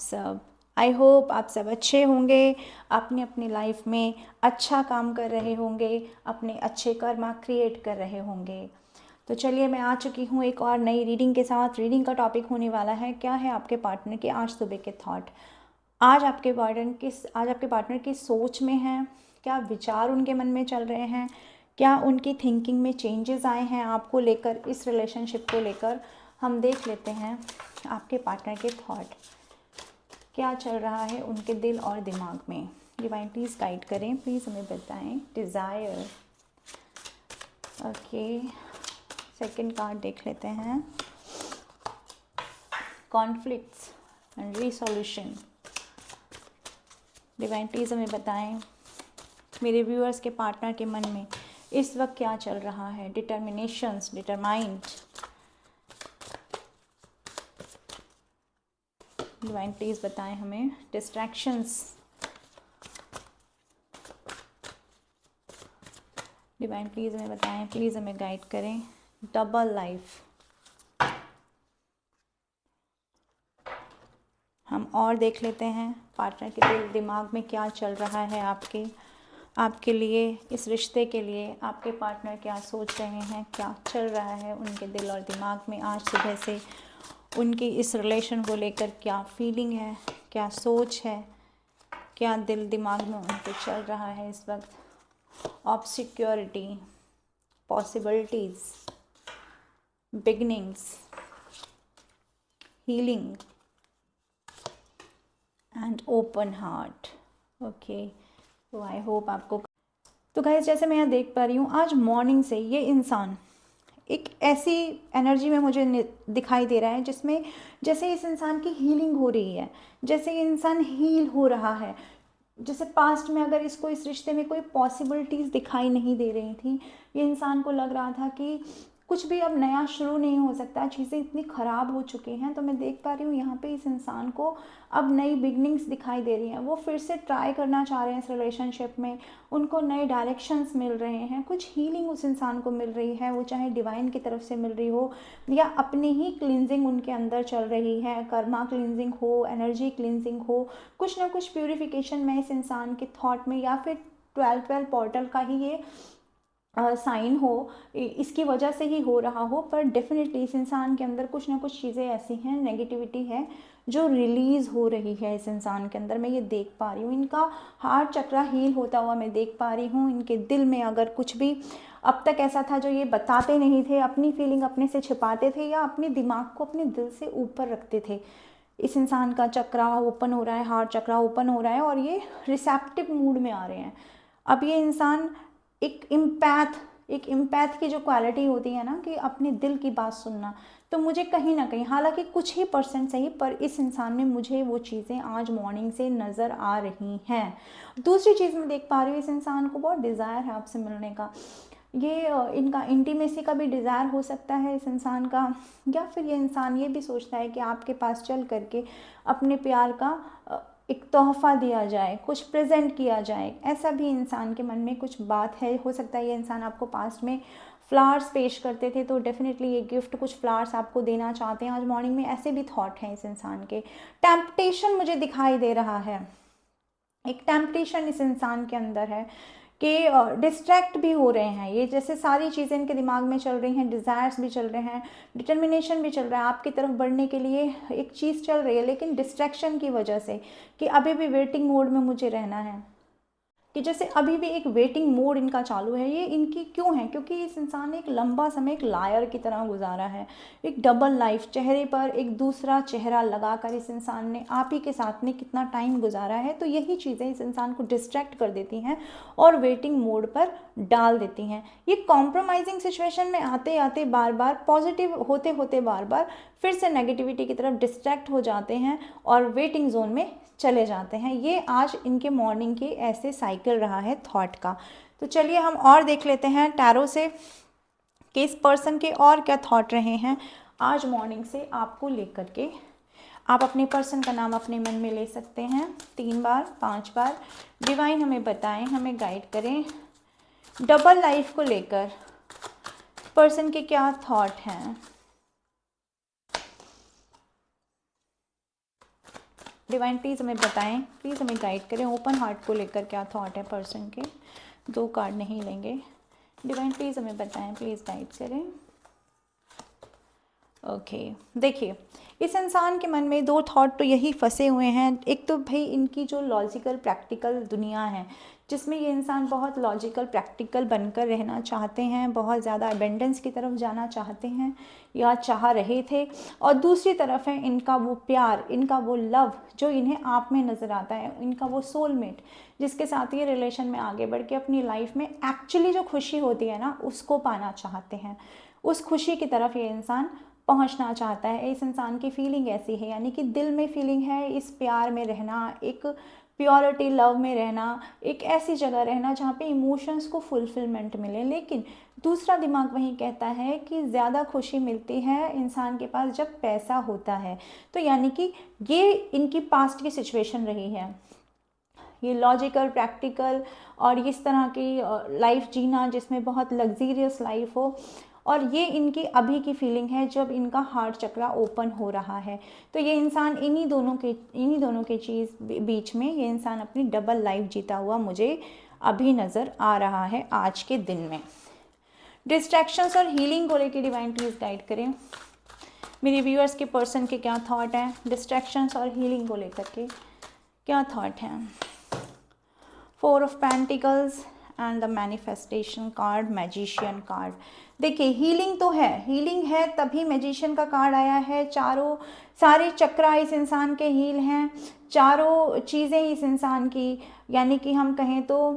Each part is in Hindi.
सब? आई होप आप सब अच्छे होंगे, अपनी अपनी लाइफ में अच्छा काम कर रहे होंगे, अपने अच्छे कर्मा क्रिएट कर रहे होंगे। तो चलिए, मैं आ चुकी हूँ एक और नई रीडिंग के साथ। रीडिंग का टॉपिक होने वाला है, क्या है आपके पार्टनर के आज सुबह के थॉट। आज आपके पार्टनर की सोच में है, क्या विचार उनके मन में चल रहे हैं, क्या उनकी थिंकिंग में चेंजेस आए हैं आपको लेकर, इस रिलेशनशिप को लेकर। हम देख लेते हैं आपके पार्टनर के थॉट, क्या चल रहा है उनके दिल और दिमाग में। डिवाइन प्लीज़ गाइड करें, प्लीज़ हमें बताएं। Desire, okay. सेकंड कार्ड देख लेते हैं, conflicts and resolution. Divine please हमें बताएं मेरे व्यूअर्स के पार्टनर के मन में इस वक्त क्या चल रहा है। डिटर्मिनेशंस, डिटरमाइंड। डिवाइन प्लीज़ बताएं हमें डिस्ट्रैक्शंस। डिवाइन प्लीज़ हमें बताएं, प्लीज़ हमें गाइड करें। Double life. हम और देख लेते हैं पार्टनर के दिल दिमाग में क्या चल रहा है आपके लिए, इस रिश्ते के लिए। आपके पार्टनर क्या सोच रहे हैं, क्या चल रहा है उनके दिल और दिमाग में आज सुबह से। उनकी इस रिलेशन को लेकर क्या फीलिंग है, क्या सोच है, क्या दिल दिमाग में उनके चल रहा है इस वक्त। Obscurity, possibilities, beginnings, healing and open heart. Okay, तो आई होप आपको। तो गाइस, जैसे मैं यहाँ देख पा रही हूँ, आज मॉर्निंग से ये इंसान एक ऐसी एनर्जी में मुझे दिखाई दे रहा है जिसमें जैसे इस इंसान की हीलिंग हो रही है, जैसे ये इंसान हील हो रहा है। जैसे पास्ट में अगर इसको इस रिश्ते में कोई पॉसिबिलिटीज़ दिखाई नहीं दे रही थी, ये इंसान को लग रहा था कि कुछ भी अब नया शुरू नहीं हो सकता, चीज़ें इतनी ख़राब हो चुकी हैं। तो मैं देख पा रही हूँ यहाँ पे इस इंसान को अब नई बिगनिंग्स दिखाई दे रही हैं। वो फिर से ट्राई करना चाह रहे हैं इस रिलेशनशिप में, उनको नए डायरेक्शंस मिल रहे हैं, कुछ हीलिंग उस इंसान को मिल रही है, वो चाहे डिवाइन की तरफ से मिल रही हो या अपनी ही क्लिनजिंग उनके अंदर चल रही है। कर्मा क्लिनजिंग हो, एनर्जी क्लिनजिंग हो, कुछ ना कुछ प्यूरिफिकेशन में इस इंसान के थॉट में, या फिर 12 पोर्टल का ही ये साइन हो, इसकी वजह से ही हो रहा हो। पर डेफिनेटली इस इंसान के अंदर कुछ ना कुछ चीज़ें ऐसी हैं, नेगेटिविटी है जो रिलीज़ हो रही है इस इंसान के अंदर। मैं ये देख पा रही हूँ, इनका हार्ट चक्रा हील होता हुआ मैं देख पा रही हूँ। इनके दिल में अगर कुछ भी अब तक ऐसा था जो ये बताते नहीं थे, अपनी फीलिंग अपने से छिपाते थे या अपने दिमाग को अपने दिल से ऊपर रखते थे, इस इंसान का चक्रा ओपन हो रहा है, हार्ट चक्रा ओपन हो रहा है और ये रिसेप्टिव मूड में आ रहे हैं। अब ये इंसान एक इम्पैथ की जो क्वालिटी होती है ना, कि अपने दिल की बात सुनना, तो मुझे कहीं ना कहीं, हालांकि कुछ ही परसेंट सही, पर इस इंसान में मुझे वो चीज़ें आज मॉर्निंग से नज़र आ रही हैं। दूसरी चीज़ मैं देख पा रही हूँ, इस इंसान को बहुत डिज़ायर है आपसे मिलने का। ये इनका इंटीमेसी का भी डिज़ायर हो सकता है इस इंसान का, या फिर ये इंसान ये भी सोचता है कि आपके पास चल करके अपने प्यार का एक तोहफ़ा दिया जाए, कुछ प्रेजेंट किया जाए। ऐसा भी इंसान के मन में कुछ बात है। हो सकता है ये इंसान आपको पास्ट में फ्लावर्स पेश करते थे, तो डेफिनेटली ये गिफ्ट कुछ फ्लावर्स आपको देना चाहते हैं आज मॉर्निंग में। ऐसे भी थॉट हैं इस इंसान के। टेम्पटेशन मुझे दिखाई दे रहा है, एक टेम्पटेशन इस इंसान के अंदर है कि डिस्ट्रैक्ट भी हो रहे हैं ये। जैसे सारी चीज़ें इनके दिमाग में चल रही हैं, डिज़ायर्स भी चल रहे हैं, डिटर्मिनेशन भी चल रहा है, आपकी तरफ बढ़ने के लिए एक चीज़ चल रही है, लेकिन डिस्ट्रैक्शन की वजह से कि अभी भी वेटिंग मोड में मुझे रहना है, कि जैसे अभी भी एक वेटिंग मोड इनका चालू है। ये इनकी क्यों है? क्योंकि इस इंसान ने एक लंबा समय एक लायर की तरह गुजारा है, एक डबल लाइफ, चेहरे पर एक दूसरा चेहरा लगाकर इस इंसान ने आप ही के साथ में कितना टाइम गुजारा है। तो यही चीज़ें इस इंसान को डिस्ट्रैक्ट कर देती हैं और वेटिंग मोड पर डाल देती हैं। ये कॉम्प्रोमाइजिंग सिचुएशन में आते आते बार बार, पॉजिटिव होते होते बार बार फिर से नेगेटिविटी की तरफ डिस्ट्रैक्ट हो जाते हैं और वेटिंग जोन में चले जाते हैं। ये आज इनके मॉर्निंग के ऐसे साइकिल रहा है थॉट का। तो चलिए हम और देख लेते हैं टैरो से कि इस पर्सन के और क्या थॉट रहे हैं आज मॉर्निंग से आपको लेकर के। आप अपने पर्सन का नाम अपने मन में ले सकते हैं 3 बार 5 बार। डिवाइन हमें बताएं, हमें गाइड करें, डबल लाइफ को लेकर पर्सन के क्या थॉट हैं। डिवाइन प्लीज़ हमें बताएं, प्लीज़ हमें गाइड करें। ओपन हार्ट को लेकर क्या थॉट है पर्सन के? 2 कार्ड नहीं लेंगे। डिवाइन प्लीज़ हमें बताएं, प्लीज़ गाइड करें। ओके देखिए, इस इंसान के मन में 2 थॉट तो यही फंसे हुए हैं। एक तो भाई इनकी जो लॉजिकल प्रैक्टिकल दुनिया है, जिसमें ये इंसान बहुत लॉजिकल प्रैक्टिकल बनकर रहना चाहते हैं, बहुत ज़्यादा अबेंडेंस की तरफ जाना चाहते हैं या चाह रहे थे। और दूसरी तरफ है इनका वो प्यार, इनका वो लव जो इन्हें आप में नज़र आता है, इनका वो सोलमेट जिसके साथ ये रिलेशन में आगे बढ़ के अपनी लाइफ में एक्चुअली जो खुशी होती है ना, उसको पाना चाहते हैं। उस खुशी की तरफ ये इंसान पहुंचना चाहता है। इस इंसान की फीलिंग ऐसी है, यानी कि दिल में फीलिंग है इस प्यार में रहना, एक प्योरिटी लव में रहना, एक ऐसी जगह रहना जहाँ पे इमोशंस को फुलफिलमेंट मिले। लेकिन दूसरा दिमाग वही कहता है कि ज़्यादा खुशी मिलती है इंसान के पास जब पैसा होता है। तो यानी कि ये इनकी पास्ट की सिचुएशन रही है, ये लॉजिकल प्रैक्टिकल और इस तरह की लाइफ जीना जिसमें बहुत लग्जीरियस लाइफ हो, और ये इनकी अभी की फीलिंग है जब इनका हार्ट चक्रा ओपन हो रहा है। तो ये इंसान इन्हीं दोनों के चीज़ बीच में ये इंसान अपनी डबल लाइफ जीता हुआ मुझे अभी नज़र आ रहा है आज के दिन में। डिस्ट्रैक्शंस और हीलिंग को लेकर डिवाइन प्लीज़ गाइड करें। मेरे व्यूअर्स के पर्सन के क्या थॉट हैं डिस्ट्रैक्शंस और हीलिंग को लेकर के, क्या थॉट हैं? 4 of pentacles and the manifestation card, magician card. देखिए हीलिंग तो है, हीलिंग है तभी मैजिशियन का कार्ड आया है। चारों सारे चक्रा इस इंसान के हील हैं, चारों चीज़ें इस इंसान की, यानी कि हम कहें तो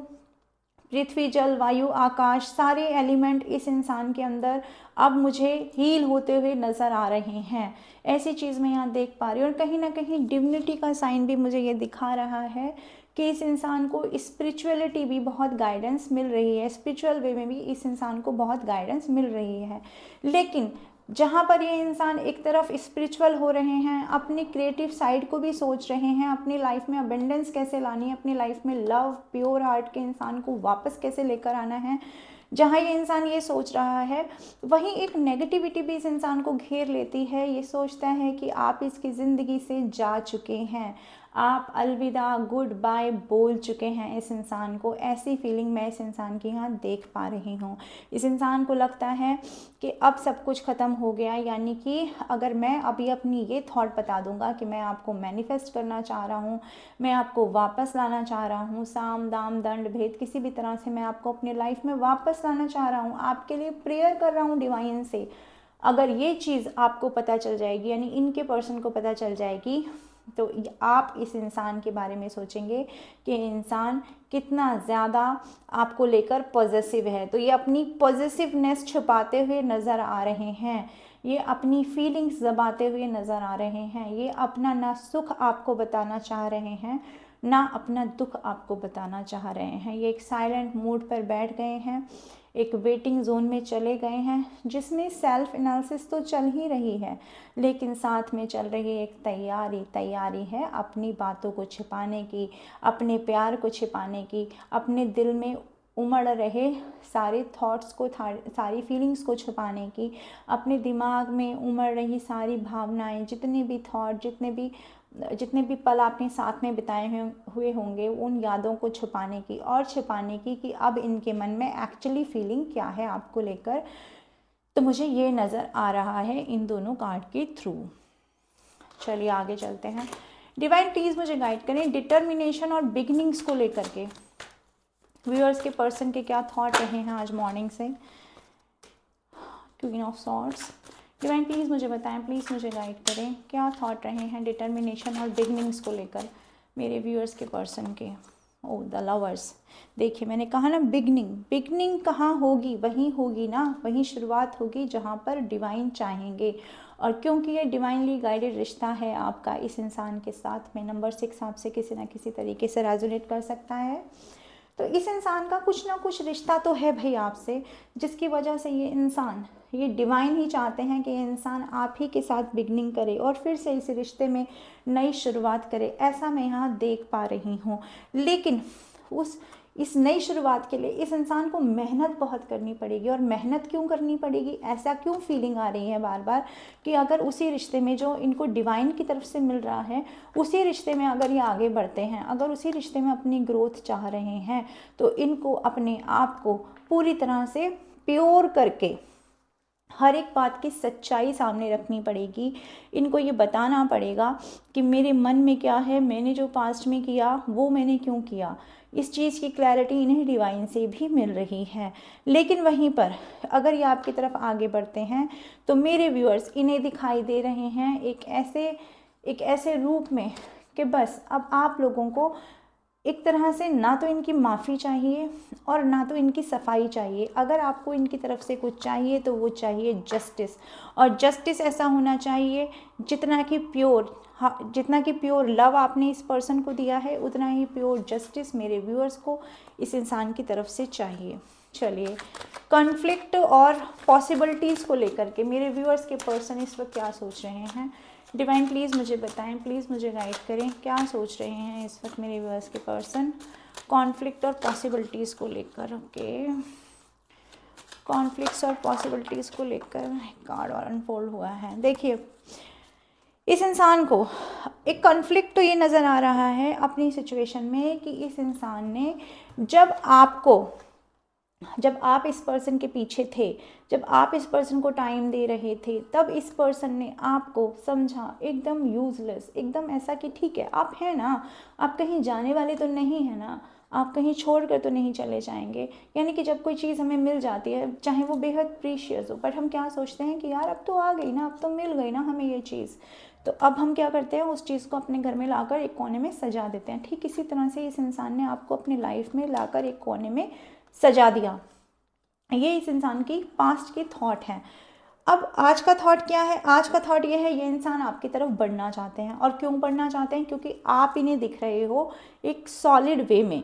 पृथ्वी जल वायु आकाश सारे एलिमेंट इस इंसान के अंदर अब मुझे हील होते हुए नज़र आ रहे हैं। ऐसी चीज़ मैं यहाँ देख पा रही हूँ। और कहीं ना कहीं डिविनिटी का साइन भी मुझे ये दिखा रहा है कि इस इंसान को स्पिरिचुअलिटी भी बहुत गाइडेंस मिल रही है, स्पिरिचुअल वे में भी इस इंसान को बहुत गाइडेंस मिल रही है। लेकिन जहाँ पर ये इंसान एक तरफ स्पिरिचुअल हो रहे हैं, अपनी क्रिएटिव साइड को भी सोच रहे हैं, अपनी लाइफ में अबेंडेंस कैसे लानी है, अपनी लाइफ में लव प्योर हार्ट के इंसान को वापस कैसे लेकर आना है, जहाँ ये इंसान ये सोच रहा है, वहीं एक नेगेटिविटी भी इस इंसान को घेर लेती है। ये सोचता है कि आप इसकी ज़िंदगी से जा चुके हैं, आप अलविदा गुड बाय बोल चुके हैं इस इंसान को। ऐसी फीलिंग मैं इस इंसान की यहाँ देख पा रही हूँ। इस इंसान को लगता है कि अब सब कुछ ख़त्म हो गया, यानी कि अगर मैं अभी अपनी ये थॉट बता दूंगा कि मैं आपको मैनिफेस्ट करना चाह रहा हूँ, मैं आपको वापस लाना चाह रहा हूँ, साम दाम दंड भेद किसी भी तरह से मैं आपको अपनी लाइफ में वापस लाना चाह रहा हूँ, आपके लिए प्रेयर कर रहा हूँ डिवाइन से। अगर ये चीज़ आपको पता चल जाएगी, यानी इनके पर्सन को पता चल जाएगी, तो आप इस इंसान के बारे में सोचेंगे कि इंसान कितना ज़्यादा आपको लेकर पॉजिटिव है। तो ये अपनी पॉजिटिवनेस छुपाते हुए नज़र आ रहे हैं, ये अपनी फीलिंग्स दबाते हुए नज़र आ रहे हैं, ये अपना ना सुख आपको बताना चाह रहे हैं ना अपना दुख आपको बताना चाह रहे हैं। ये एक साइलेंट मूड पर बैठ गए हैं, एक वेटिंग जोन में चले गए हैं, जिसमें सेल्फ एनालिसिस तो चल ही रही है, लेकिन साथ में चल रही एक तैयारी है अपनी बातों को छिपाने की, अपने प्यार को छिपाने की, अपने दिल में उमड़ रहे सारे थॉट्स को, सारी फीलिंग्स को छुपाने की, अपने दिमाग में उमड़ रही सारी भावनाएं, जितने भी थॉट, जितने भी पल आपने साथ में बिताए हुए होंगे, उन यादों को छुपाने की और छिपाने की कि अब इनके मन में एक्चुअली फीलिंग क्या है आपको लेकर। तो मुझे ये नज़र आ रहा है इन दोनों कार्ड के थ्रू। चलिए आगे चलते हैं। डिवाइन प्लीज़ मुझे गाइड करें डिटर्मिनेशन और बिगनिंग्स को लेकर के। व्यूअर्स के पर्सन के क्या थॉट रहे हैं आज मॉर्निंग से। Queen of swords, divine please मुझे बताएं, प्लीज़ मुझे गाइड करें, क्या थॉट रहे हैं डिटर्मिनेशन और बिगनिंग्स को लेकर मेरे व्यूअर्स के पर्सन के। ओ द लवर्स, देखिए मैंने कहा ना बिगनिंग कहाँ होगी, वहीं होगी ना, वहीं शुरुआत होगी जहाँ पर डिवाइन चाहेंगे। और क्योंकि ये डिवाइनली गाइडेड रिश्ता है आपका इस इंसान के साथ में, नंबर 6 आपसे किसी ना किसी तरीके से रेजोनेट कर सकता है। तो इस इंसान का कुछ ना कुछ रिश्ता तो है भाई आपसे, जिसकी वजह से ये डिवाइन ही चाहते हैं कि ये इंसान आप ही के साथ बिगनिंग करे और फिर से इस रिश्ते में नई शुरुआत करे। ऐसा मैं यहाँ देख पा रही हूँ। लेकिन उस इस नई शुरुआत के लिए इस इंसान को मेहनत बहुत करनी पड़ेगी। और मेहनत क्यों करनी पड़ेगी, ऐसा क्यों फीलिंग आ रही है बार बार कि अगर उसी रिश्ते में जो इनको डिवाइन की तरफ से मिल रहा है, उसी रिश्ते में अगर ये आगे बढ़ते हैं, अगर उसी रिश्ते में अपनी ग्रोथ चाह रहे हैं, तो इनको अपने आप को पूरी तरह से प्योर करके हर एक बात की सच्चाई सामने रखनी पड़ेगी। इनको ये बताना पड़ेगा कि मेरे मन में क्या है, मैंने जो पास्ट में किया वो मैंने क्यों किया। इस चीज़ की क्लैरिटी इन्हें डिवाइन से भी मिल रही है। लेकिन वहीं पर अगर ये आपकी तरफ आगे बढ़ते हैं तो मेरे व्यूअर्स, इन्हें दिखाई दे रहे हैं एक ऐसे रूप में कि बस अब आप लोगों को एक तरह से ना तो इनकी माफ़ी चाहिए और ना तो इनकी सफाई चाहिए। अगर आपको इनकी तरफ से कुछ चाहिए तो वो चाहिए जस्टिस। और जस्टिस ऐसा होना चाहिए जितना कि प्योर लव आपने इस पर्सन को दिया है, उतना ही प्योर जस्टिस मेरे व्यूअर्स को इस इंसान की तरफ से चाहिए। चलिए, कॉन्फ्लिक्ट और पॉसिबिलिटीज़ को लेकर के मेरे व्यूअर्स के पर्सन इस वक्त क्या सोच रहे हैं, डिवाइन प्लीज़ मुझे बताएं, प्लीज़ मुझे गाइड करें, क्या सोच रहे हैं इस वक्त मेरे व्यूअर्स के पर्सन कॉन्फ्लिक्ट और पॉसिबिलिटीज़ को लेकर। ओके, कॉन्फ्लिक्ट्स और पॉसिबिलिटीज़ को लेकर कार्ड और अनफोल्ड हुआ है। देखिए, इस इंसान को एक कॉन्फ्लिक्ट तो ये नज़र आ रहा है अपनी सिचुएशन में कि इस इंसान ने जब आप इस पर्सन के पीछे थे, जब आप इस पर्सन को टाइम दे रहे थे, तब इस पर्सन ने आपको समझा एकदम यूज़लेस, एकदम ऐसा कि ठीक है आप हैं ना, आप कहीं जाने वाले तो नहीं है ना, आप कहीं छोड़ कर तो नहीं चले जाएंगे। यानी कि जब कोई चीज़ हमें मिल जाती है, चाहे वो बेहद प्रीशियस हो, बट हम क्या सोचते हैं कि यार अब तो आ गई ना, अब तो मिल गई ना हमें ये चीज़, तो अब हम क्या करते हैं, उस चीज़ को अपने घर में लाकर एक कोने में सजा देते हैं। ठीक इसी तरह से इस इंसान ने आपको अपनी लाइफ में लाकर एक कोने में सजा दिया। ये इस इंसान की पास्ट की थॉट है। अब आज का थॉट क्या है, आज का थॉट ये है, ये इंसान आपकी तरफ बढ़ना चाहते हैं। और क्यों बढ़ना चाहते हैं, क्योंकि आप इन्हें दिख रहे हो एक सॉलिड वे में,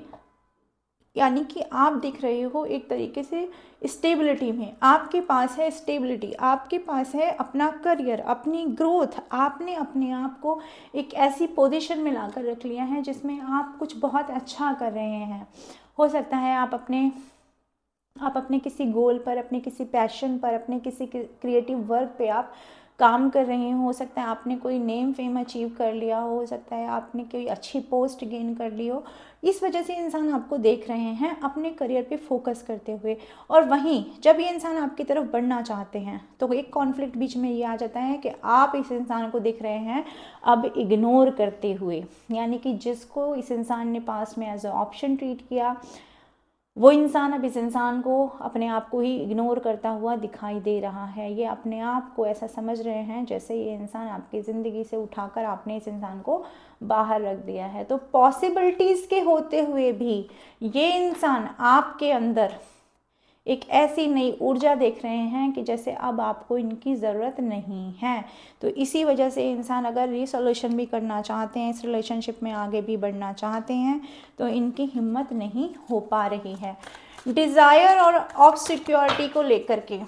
यानी कि आप दिख रहे हो एक तरीके से स्टेबिलिटी में। आपके पास है स्टेबिलिटी, आपके पास है अपना करियर, अपनी ग्रोथ। आपने अपने आप को एक ऐसी पोजीशन में लाकर रख लिया है जिसमें आप कुछ बहुत अच्छा कर रहे हैं। हो सकता है आप अपने किसी गोल पर, अपने किसी पैशन पर, अपने किसी क्रिएटिव वर्क पे आप काम कर रहे हो सकता है आपने कोई नेम फेम अचीव कर लिया हो सकता है आपने कोई अच्छी पोस्ट गेन कर ली हो। इस वजह से इंसान आपको देख रहे हैं अपने करियर पे फोकस करते हुए। और वहीं जब ये इंसान आपकी तरफ बढ़ना चाहते हैं तो एक कॉन्फ्लिक्ट बीच में ये आ जाता है कि आप इस इंसान को दिख रहे हैं अब इग्नोर करते हुए। यानी कि जिसको इस इंसान ने पास में एज अ ऑप्शन ट्रीट किया, वो इंसान अब इस इंसान को अपने आप को ही इग्नोर करता हुआ दिखाई दे रहा है। ये अपने आप को ऐसा समझ रहे हैं जैसे ये इंसान आपकी ज़िंदगी से उठाकर आपने इस इंसान को बाहर रख दिया है। तो पॉसिबिलिटीज़ के होते हुए भी ये इंसान आपके अंदर एक ऐसी नई ऊर्जा देख रहे हैं कि जैसे अब आपको इनकी ज़रूरत नहीं है। तो इसी वजह से इंसान अगर रिसोल्यूशन भी करना चाहते हैं, इस रिलेशनशिप में आगे भी बढ़ना चाहते हैं, तो इनकी हिम्मत नहीं हो पा रही है। डिज़ायर और ऑफ सिक्योरिटी को लेकर के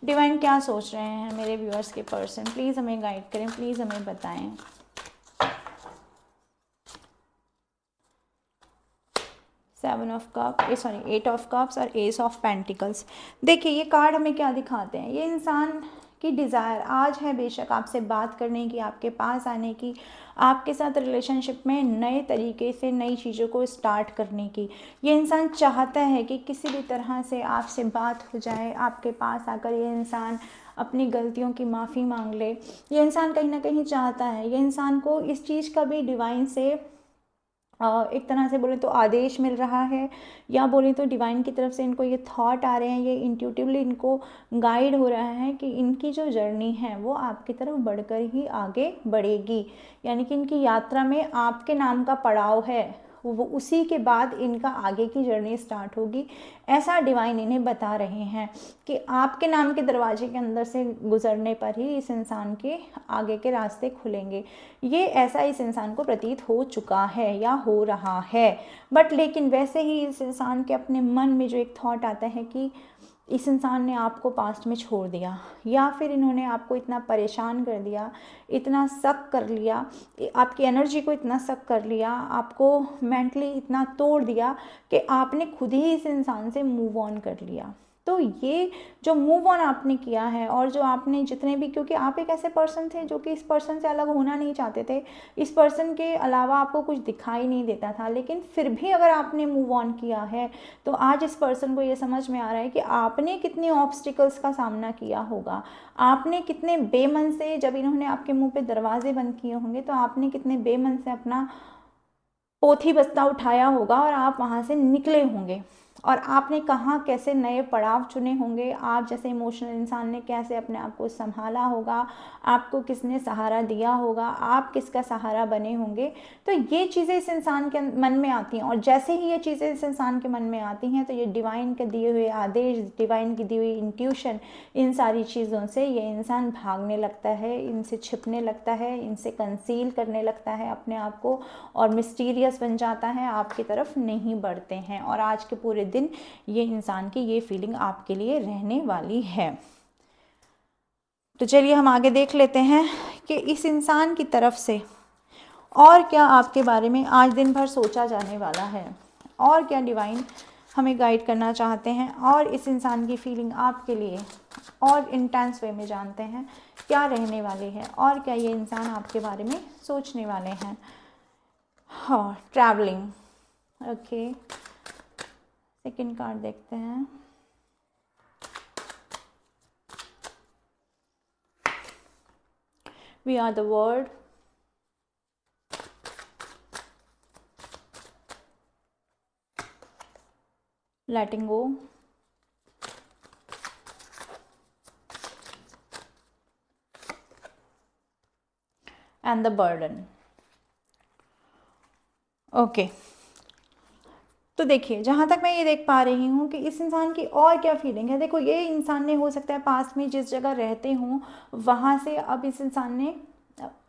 डिवाइन क्या सोच रहे हैं मेरे व्यूअर्स के पर्सन, प्लीज़ हमें गाइड करें, प्लीज़ हमें बताएं। एट ऑफ कप्स और एस ऑफ पेंटिकल्स। देखिए, ये कार्ड हमें क्या दिखाते हैं, ये इंसान की डिज़ायर आज है बेशक आपसे बात करने की, आपके पास आने की, आपके साथ रिलेशनशिप में नए तरीके से नई चीज़ों को स्टार्ट करने की। ये इंसान चाहता है कि किसी भी तरह से आपसे बात हो जाए, आपके पास आकर ये इंसान अपनी गलतियों की माफ़ी मांग ले। ये इंसान कहीं ना कहीं चाहता है, ये इंसान को इस चीज़ का भी डिवाइन से एक तरह से बोले तो आदेश मिल रहा है, या बोले तो डिवाइन की तरफ से इनको ये थॉट आ रहे हैं, ये इंट्यूटिवली इनको गाइड हो रहा है कि इनकी जो जर्नी है वो आपकी तरफ बढ़कर ही आगे बढ़ेगी। यानी कि इनकी यात्रा में आपके नाम का पड़ाव है, वो उसी के बाद इनका आगे की जर्नी स्टार्ट होगी। ऐसा डिवाइन इन्हें बता रहे हैं कि आपके नाम के दरवाजे के अंदर से गुजरने पर ही इस इंसान के आगे के रास्ते खुलेंगे। ये ऐसा इस इंसान को प्रतीत हो चुका है या हो रहा है। बट लेकिन वैसे ही इस इंसान के अपने मन में जो एक थॉट आता है कि इस इंसान ने आपको पास्ट में छोड़ दिया, या फिर इन्होंने आपको इतना परेशान कर दिया, इतना सक कर लिया, आपकी एनर्जी को इतना सक कर लिया, आपको मेंटली इतना तोड़ दिया कि आपने खुद ही इस इंसान से मूव ऑन कर लिया। तो ये जो मूव ऑन आपने किया है, और जो आपने जितने भी, क्योंकि आप एक ऐसे पर्सन थे जो कि इस पर्सन से अलग होना नहीं चाहते थे, इस पर्सन के अलावा आपको कुछ दिखाई नहीं देता था, लेकिन फिर भी अगर आपने मूव ऑन किया है तो आज इस पर्सन को ये समझ में आ रहा है कि आपने कितने ऑब्स्टिकल्स का सामना किया होगा, आपने कितने बेमन से, जब इन्होंने आपके मुंह पे दरवाजे बंद किए होंगे तो आपने कितने बेमन से अपना पोथी बस्ता उठाया होगा और आप वहाँ से निकले होंगे, और आपने कहाँ कैसे नए पड़ाव चुने होंगे, आप जैसे इमोशनल इंसान ने कैसे अपने आप को संभाला होगा, आपको किसने सहारा दिया होगा, आप किसका सहारा बने होंगे। तो ये चीज़ें इस इंसान के मन में आती हैं, और जैसे ही ये चीज़ें इस इंसान के मन में आती हैं तो ये डिवाइन के दिए हुए आदेश, डिवाइन की दी हुई इंट्यूशन, इन सारी चीज़ों से ये इंसान भागने लगता है, इनसे छिपने लगता है, इनसे कंसील करने लगता है अपने आप को, और मिस्टीरियस बन जाता है, आपकी तरफ नहीं बढ़ते हैं। और आज के पूरे दिन ये इंसान की ये फीलिंग आपके लिए रहने वाली है। तो चलिए हम आगे देख लेते हैं कि इस इंसान की तरफ से और क्या आपके बारे में आज दिन भर सोचा जाने वाला है, और क्या डिवाइन हमें गाइड करना चाहते हैं, और इस इंसान की फीलिंग आपके लिए और इंटेंस वे में जानते हैं क्या रहने वाली है, और क्या ये इंसान आपके बारे में सोचने वाले हैं। हाँ, ट्रैवलिंग। ओके, सेकंड कार्ड देखते हैं। We are the word, letting go, and the burden. Okay, तो देखिए जहाँ तक मैं ये देख पा रही हूँ कि इस इंसान की और क्या फीलिंग है। देखो, ये इंसान ने हो सकता है पास्ट में जिस जगह रहते हों वहाँ से अब इस इंसान ने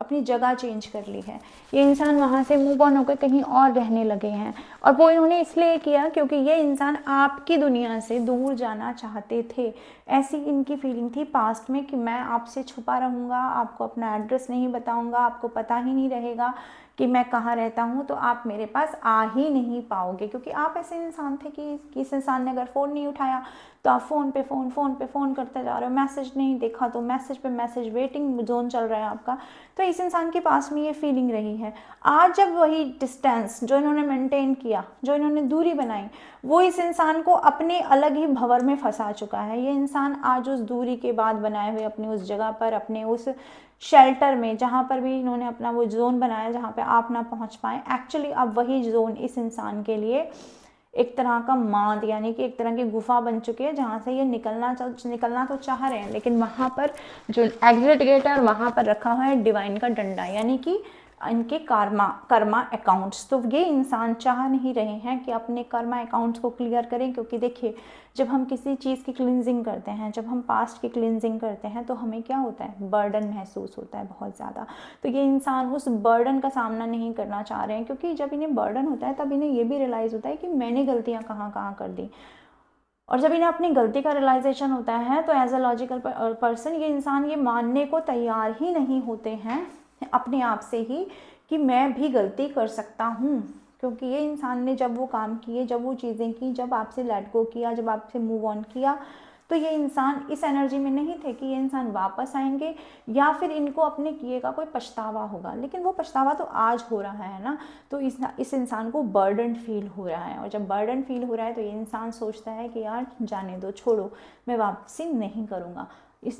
अपनी जगह चेंज कर ली है, ये इंसान वहाँ से मूव ऑन होकर कहीं और रहने लगे हैं, और वो इन्होंने इसलिए किया क्योंकि ये इंसान आपकी दुनिया से दूर जाना चाहते थे। ऐसी इनकी फीलिंग थी पास्ट में कि मैं आपसे छुपा रहूँगा, आपको अपना एड्रेस नहीं बताऊँगा, आपको पता ही नहीं रहेगा कि मैं कहाँ रहता हूँ, तो आप मेरे पास आ ही नहीं पाओगे, क्योंकि आप ऐसे इंसान थे कि इस इंसान ने अगर फ़ोन नहीं उठाया तो आप फ़ोन पे फ़ोन करते जा रहे हो, मैसेज नहीं देखा तो मैसेज पे मैसेज, वेटिंग जोन चल रहा है आपका। तो इस इंसान के पास में ये फीलिंग रही है। आज जब वही डिस्टेंस जो इन्होंने मेंटेन किया, जो इन्होंने दूरी बनाई, वो इस इंसान को अपने अलग ही भंवर में फंसा चुका है। ये इंसान आज उस दूरी के बाद बनाए हुए अपनी उस जगह पर, अपने उस शेल्टर में, जहाँ पर भी इन्होंने अपना वो जोन बनाया जहाँ पे आप ना पहुँच पाएँ, एक्चुअली अब वही जोन इस इंसान के लिए एक तरह का मांद, यानी कि एक तरह की गुफा बन चुकी है, जहाँ से ये निकलना तो चाह रहे हैं, लेकिन वहाँ पर जो एग्जिट गेट है और वहाँ पर रखा हुआ है डिवाइन का डंडा, यानी कि इनके कर्मा अकाउंट्स। तो ये इंसान चाह नहीं रहे हैं कि अपने कर्मा अकाउंट्स को क्लियर करें, क्योंकि देखिए जब हम किसी चीज़ की क्लिनजिंग करते हैं, जब हम पास्ट की क्लिनजिंग करते हैं तो हमें क्या होता है, बर्डन महसूस होता है बहुत ज़्यादा। तो ये इंसान उस बर्डन का सामना नहीं करना चाह रहे हैं, क्योंकि जब इन्हें बर्डन होता है तब इन्हें ये भी रियलाइज़ होता है कि मैंने गलतियाँ कहाँ कहाँ कर दी, और जब इन्हें अपनी गलती का रियलाइजेशन होता है तो एज अ लॉजिकल पर्सन ये इंसान ये मानने को तैयार ही नहीं होते हैं अपने आप से ही कि मैं भी गलती कर सकता हूँ, क्योंकि ये इंसान ने जब वो काम किए, जब वो चीज़ें की, जब आपसे लेट गो किया, जब आपसे मूव ऑन किया, तो ये इंसान इस एनर्जी में नहीं थे कि ये इंसान वापस आएंगे या फिर इनको अपने किए का कोई पछतावा होगा। लेकिन वो पछतावा तो आज हो रहा है ना, तो इस इंसान को बर्डन फील हो रहा है, और जब बर्डन फील हो रहा है तो ये इंसान सोचता है कि यार जाने दो, छोड़ो, मैं वापसी नहीं करूँगा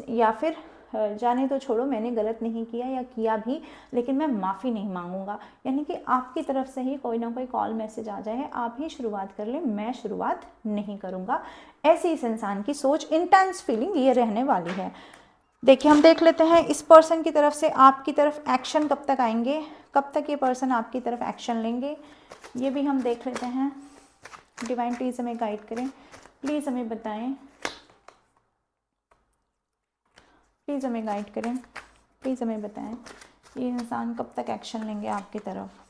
या फिर जाने तो छोड़ो, मैंने गलत नहीं किया या किया भी, लेकिन मैं माफ़ी नहीं मांगूंगा। यानी कि आपकी तरफ से ही कोई ना कोई कॉल मैसेज आ जाए, आप ही शुरुआत कर लें, मैं शुरुआत नहीं करूँगा। ऐसी इस इंसान की सोच, इंटेंस फीलिंग ये रहने वाली है। देखिए हम देख लेते हैं इस पर्सन की तरफ से आपकी तरफ एक्शन कब तक आएंगे, कब तक ये पर्सन आपकी तरफ एक्शन लेंगे, ये भी हम देख लेते हैं। डिवाइन प्लीज़ हमें गाइड करें, प्लीज़ हमें बताएं, प्लीज़ हमें गाइड करें, प्लीज़ हमें बताएं ये इंसान कब तक एक्शन लेंगे आपकी तरफ।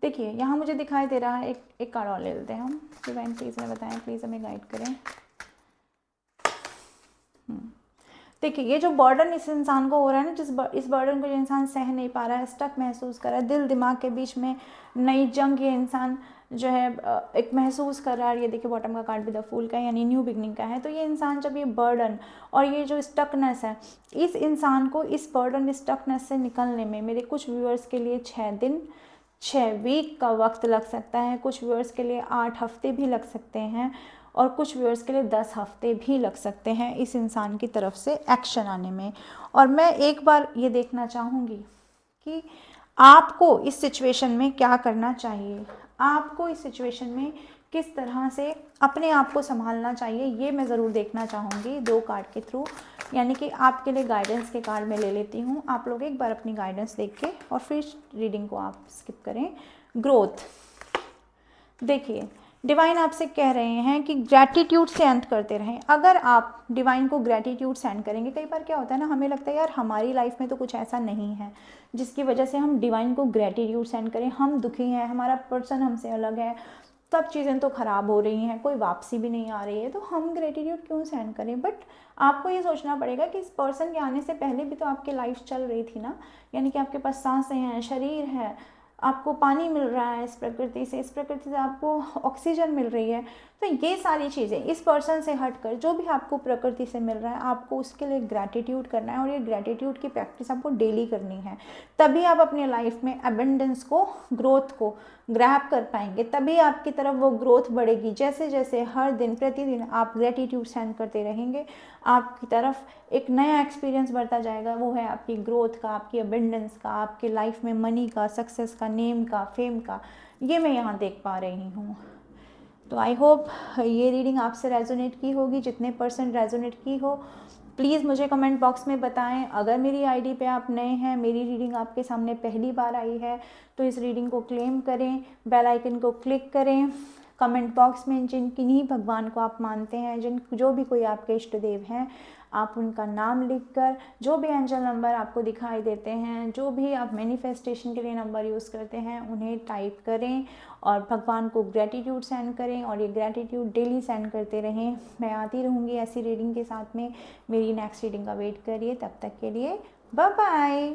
देखिए यहाँ मुझे दिखाई दे रहा है, एक कार्ड और ले लेते हैं हम। डिवाइन प्लीज़ हमें बताएं, प्लीज़ हमें गाइड करें। देखिए ये जो बर्डन इस इंसान को हो रहा है ना, इस बर्डन को जो इंसान सह नहीं पा रहा है, स्टक महसूस कर रहा है, दिल दिमाग के बीच में नई जंग ये इंसान जो है एक महसूस कर रहा है। ये देखिए बॉटम का कार्ड भी द फूल का है, यानी न्यू बिगनिंग का है। तो ये इंसान जब ये बर्डन और ये जो स्टकनेस है, इस इंसान को इस बर्डन स्टकनेस से निकलने में मेरे कुछ व्यूअर्स के लिए 6 दिन 6 वीक का वक्त लग सकता है, कुछ व्यूअर्स के लिए 8 हफ्ते भी लग सकते हैं, और कुछ व्यूअर्स के लिए 10 हफ्ते भी लग सकते हैं इस इंसान की तरफ से एक्शन आने में। और मैं एक बार ये देखना चाहूँगी कि आपको इस सिचुएशन में क्या करना चाहिए, आपको इस सिचुएशन में किस तरह से अपने आप को संभालना चाहिए, ये मैं ज़रूर देखना चाहूँगी 2 कार्ड के थ्रू। यानी कि आपके लिए गाइडेंस के कार्ड मैं ले लेती हूँ। आप लोग एक बार अपनी गाइडेंस देख के और फिर रीडिंग को आप स्किप करें। ग्रोथ, देखिए डिवाइन आपसे कह रहे हैं कि ग्रैटिट्यूड से अंत करते रहें। अगर आप डिवाइन को ग्रैटिट्यूड सेंड करेंगे, कई बार क्या होता है ना, हमें लगता है यार हमारी लाइफ में तो कुछ ऐसा नहीं है जिसकी वजह से हम डिवाइन को ग्रैटिट्यूड सेंड करें। हम दुखी हैं, हमारा पर्सन हमसे अलग है, सब चीज़ें तो ख़राब हो रही हैं, कोई वापसी भी नहीं आ रही है, तो हम ग्रेटिट्यूड क्यों सेंड करें। बट आपको ये सोचना पड़ेगा कि इस पर्सन के आने से पहले भी तो आपकी लाइफ चल रही थी ना, यानी कि आपके पास सांसें हैं, शरीर है, आपको पानी मिल रहा है इस प्रकृति से आपको ऑक्सीजन मिल रही है। तो ये सारी चीज़ें इस पर्सन से हटकर जो भी आपको प्रकृति से मिल रहा है, आपको उसके लिए ग्रैटिट्यूड करना है, और ये ग्रैटिट्यूड की प्रैक्टिस आपको डेली करनी है। तभी आप अपनी लाइफ में एबंडेंस को, ग्रोथ को ग्रैब कर पाएंगे, तभी आपकी तरफ वो ग्रोथ बढ़ेगी। जैसे जैसे हर दिन प्रतिदिन आप ग्रैटिट्यूड सेंड करते रहेंगे, आपकी तरफ एक नया एक्सपीरियंस बढ़ता जाएगा। वो है आपकी ग्रोथ का, आपकी एबंडेंस का, आपके लाइफ में मनी का, सक्सेस का, नेम का, फेम का। ये मैं यहाँ देख पा रही हूँ। तो आई होप ये रीडिंग आपसे रेजोनेट की होगी। जितने % रेजोनेट की हो प्लीज़ मुझे कमेंट बॉक्स में बताएं। अगर मेरी आईडी पे आप नए हैं, मेरी रीडिंग आपके सामने पहली बार आई है, तो इस रीडिंग को क्लेम करें, बेल आइकन को क्लिक करें। कमेंट बॉक्स में जिन किन्हीं भगवान को आप मानते हैं, जो भी कोई आपके इष्ट देव हैं, आप उनका नाम लिखकर, जो भी एंजल नंबर आपको दिखाई देते हैं, जो भी आप मैनिफेस्टेशन के लिए नंबर यूज़ करते हैं, उन्हें टाइप करें और भगवान को ग्रैटिट्यूड सेंड करें, और ये ग्रैटिट्यूड डेली सेंड करते रहें। मैं आती रहूँगी ऐसी रीडिंग के साथ में। मेरी नेक्स्ट रीडिंग का वेट करिए। तब तक के लिए बाय बाय।